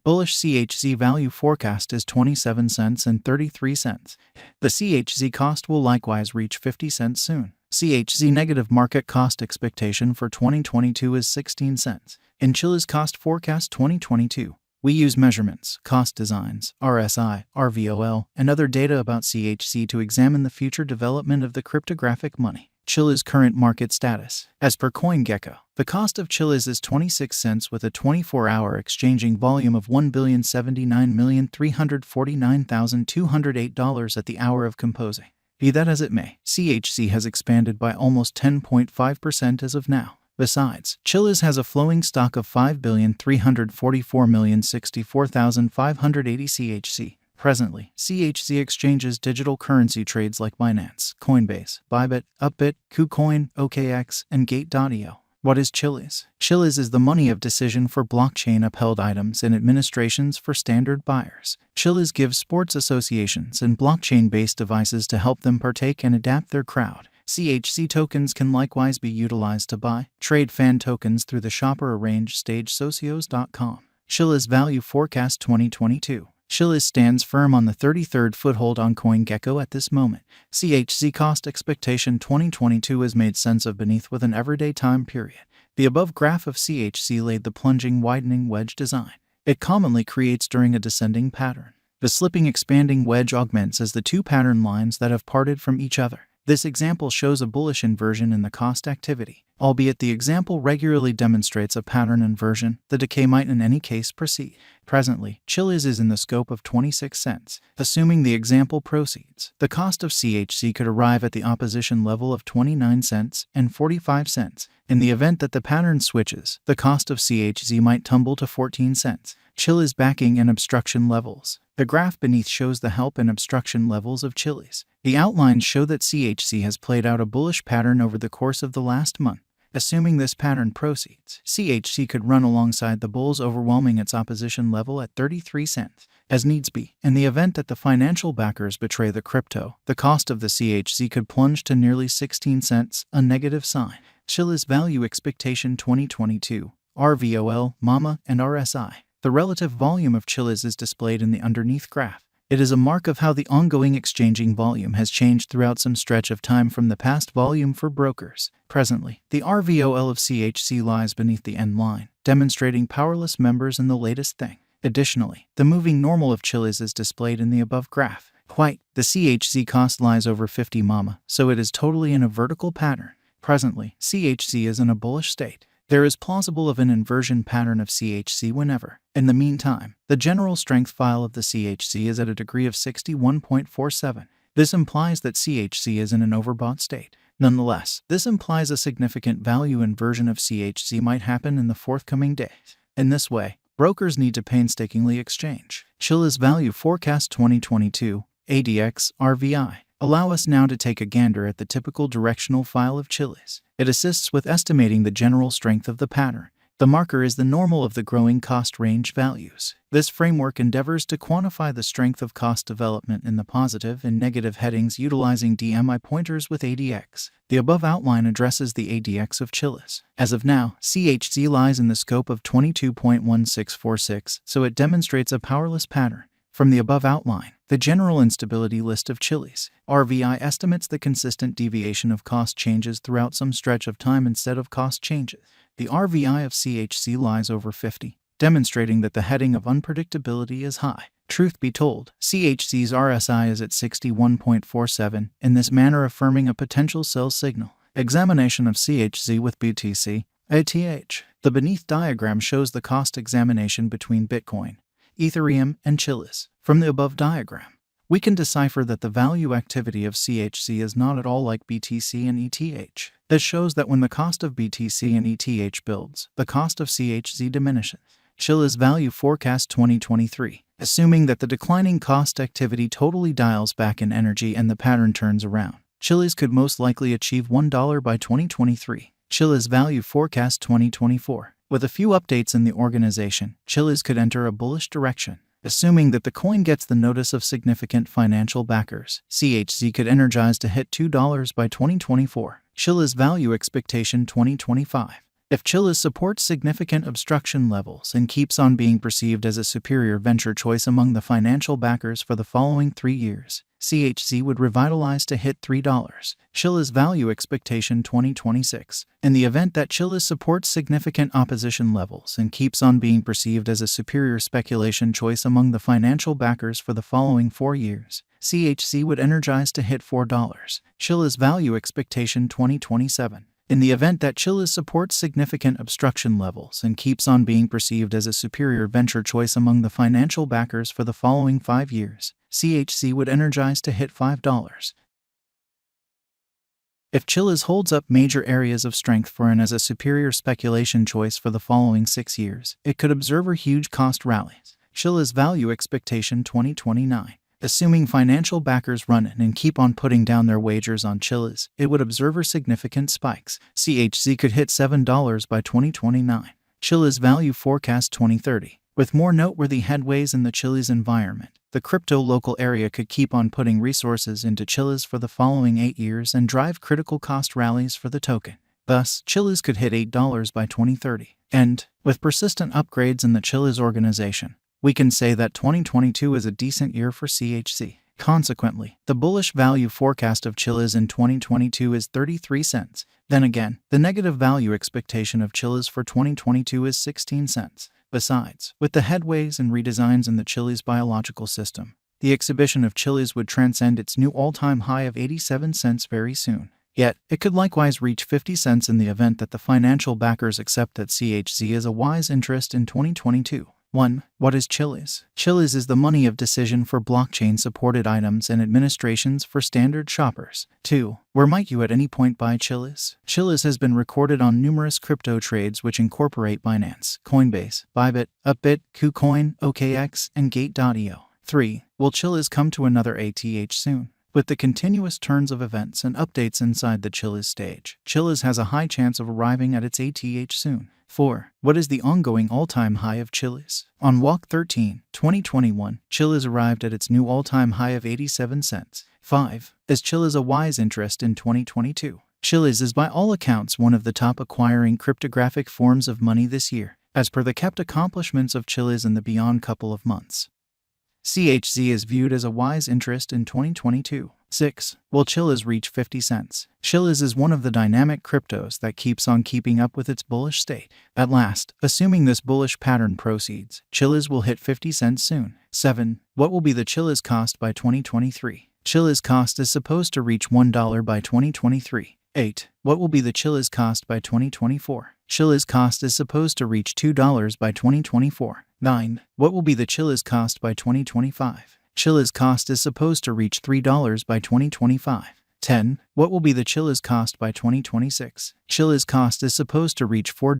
Bullish CHZ value forecast is 27 cents and 33 cents. The CHZ cost will likewise reach 50 cents soon. CHZ negative market cost expectation for 2022 is 16 cents. In Chiliz cost forecast 2022, we use measurements, cost designs, RSI, RVOL, and other data about CHZ to examine the future development of the cryptographic money. Chiliz current market status. As per CoinGecko, the cost of Chiliz is 26 cents with a 24-hour exchanging volume of $1,079,349,208 at the hour of composing. Be that as it may, CHZ has expanded by almost 10.5% as of now. Besides, Chiliz has a flowing stock of 5,344,064,580 CHZ. Presently, CHZ exchanges digital currency trades like Binance, Coinbase, Bybit, Upbit, KuCoin, OKX, and Gate.io. What is Chiliz? Chiliz is the money of decision for blockchain-upheld items and administrations for standard buyers. Chiliz gives sports associations and blockchain-based devices to help them partake and adapt their crowd. CHZ tokens can likewise be utilized to buy, trade fan tokens through the shopper arrange stage socios.com. Chiliz value forecast 2022. Chiliz stands firm on the 33rd foothold on CoinGecko at this moment. CHZ cost expectation 2022 is made sense of beneath with an everyday time period. The above graph of CHZ laid the plunging widening wedge design. It commonly creates during a descending pattern. The slipping expanding wedge augments as the two pattern lines that have parted from each other. This example shows a bullish inversion in the cost activity. Albeit the example regularly demonstrates a pattern inversion, the decay might in any case proceed. Presently, Chiliz is in the scope of 26 cents. Assuming the example proceeds, the cost of CHZ could arrive at the opposition level of 29 cents and 45 cents. In the event that the pattern switches, the cost of CHZ might tumble to 14 cents. Chiliz backing and obstruction levels. The graph beneath shows the help and obstruction levels of Chiliz. The outlines show that CHZ has played out a bullish pattern over the course of the last month. Assuming this pattern proceeds, CHZ could run alongside the bulls, overwhelming its opposition level at 33 cents. As needs be, in the event that the financial backers betray the crypto, the cost of the CHZ could plunge to nearly 16 cents, a negative sign. Chiliz value expectation 2022, RVOL, MAMA, and RSI. The relative volume of Chiliz is displayed in the underneath graph. It is a mark of how the ongoing exchanging volume has changed throughout some stretch of time from the past volume for brokers. Presently, the RVOL of CHZ lies beneath the end line, demonstrating powerless members in the latest thing. Additionally, the moving normal of Chiliz is displayed in the above graph. White, the CHZ cost lies over 50 MAMA, so it is totally in a vertical pattern. Presently, CHZ is in a bullish state. There is plausible of an inversion pattern of CHZ whenever. In the meantime, the general strength file of the CHZ is at a degree of 61.47. This implies that CHZ is in an overbought state. Nonetheless, this implies a significant value inversion of CHZ might happen in the forthcoming days. In this way, brokers need to painstakingly exchange. Chiliz value forecast 2022, ADX, RVI. Allow us now to take a gander at the typical directional file of Chiliz. It assists with estimating the general strength of the pattern. The marker is the normal of the growing cost range values. This framework endeavors to quantify the strength of cost development in the positive and negative headings utilizing DMI pointers with ADX. The above outline addresses the ADX of Chiliz. As of now, CHZ lies in the scope of 22.1646, so it demonstrates a powerless pattern. From the above outline, the general instability list of Chiliz. RVI estimates the consistent deviation of cost changes throughout some stretch of time instead of cost changes. The RVI of CHZ lies over 50, demonstrating that the heading of unpredictability is high. Truth be told, CHZ's RSI is at 61.47, in this manner affirming a potential sell signal. Examination of CHZ with BTC, ATH. The beneath diagram shows the cost examination between Bitcoin, Ethereum, and Chiliz. From the above diagram, we can decipher that the value activity of CHZ is not at all like BTC and ETH. This shows that when the cost of BTC and ETH builds, the cost of CHZ diminishes. Chiliz value forecast 2023. Assuming that the declining cost activity totally dials back in energy and the pattern turns around, Chiliz could most likely achieve $1 by 2023. Chiliz value forecast 2024. With a few updates in the organization, Chiliz could enter a bullish direction. Assuming that the coin gets the notice of significant financial backers, CHZ could energize to hit $2 by 2024. Chiliz value expectation 2025. If Chiliz supports significant obstruction levels and keeps on being perceived as a superior venture choice among the financial backers for the following 3 years, CHZ would revitalize to hit $3. Chiliz value expectation 2026. In the event that Chiliz supports significant opposition levels and keeps on being perceived as a superior speculation choice among the financial backers for the following 4 years, CHZ would energize to hit $4. Chiliz value expectation 2027. In the event that Chiliz supports significant obstruction levels and keeps on being perceived as a superior venture choice among the financial backers for the following 5 years, CHZ would energize to hit $5. If Chiliz holds up major areas of strength for and as a superior speculation choice for the following 6 years, it could observe huge cost rallies. Chiliz value expectation 2029. Assuming financial backers run in and keep on putting down their wagers on Chiliz, it would observe significant spikes. CHZ could hit $7 by 2029. Chiliz value forecast 2030. With more noteworthy headways in the Chiliz environment, the crypto local area could keep on putting resources into Chiliz for the following 8 years and drive critical cost rallies for the token. Thus, Chiliz could hit $8 by 2030. And, with persistent upgrades in the Chiliz organization, we can say that 2022 is a decent year for CHZ. Consequently, the bullish value forecast of Chiliz in 2022 is 33 cents. Then again, the negative value expectation of Chiliz for 2022 is 16 cents. Besides, with the headways and redesigns in the Chiliz biological system, the exhibition of Chiliz would transcend its new all-time high of 87 cents very soon. Yet, it could likewise reach 50 cents in the event that the financial backers accept that CHZ is a wise interest in 2022. 1. What is Chiliz? Chiliz is the money of decision for blockchain-supported items and administrations for standard shoppers. 2. Where might you at any point buy Chiliz? Chiliz has been recorded on numerous crypto trades which incorporate Binance, Coinbase, Bybit, Upbit, KuCoin, OKX, and Gate.io. 3. Will Chiliz come to another ATH soon? With the continuous turns of events and updates inside the Chiliz stage, Chiliz has a high chance of arriving at its ATH soon. 4. What is the ongoing all-time high of Chiliz? On Walk 13, 2021, Chiliz arrived at its new all-time high of 87 cents. 5. Is Chiliz a wise interest in 2022? Chiliz is by all accounts one of the top acquiring cryptographic forms of money this year, as per the kept accomplishments of Chiliz in the beyond couple of months. CHZ is viewed as a wise interest in 2022. 6. Will Chiliz reach 50 cents? Chiliz is one of the dynamic cryptos that keeps on keeping up with its bullish state. At last, assuming this bullish pattern proceeds, Chiliz will hit 50 cents soon. 7. What will be the Chiliz cost by 2023? Chiliz cost is supposed to reach $1 by 2023. 8. What will be the Chiliz cost by 2024? Chiliz cost is supposed to reach $2 by 2024. 9. What will be the Chiliz cost by 2025? Chiliz cost is supposed to reach $3 by 2025. 10. What will be the Chiliz cost by 2026? Chiliz cost is supposed to reach $4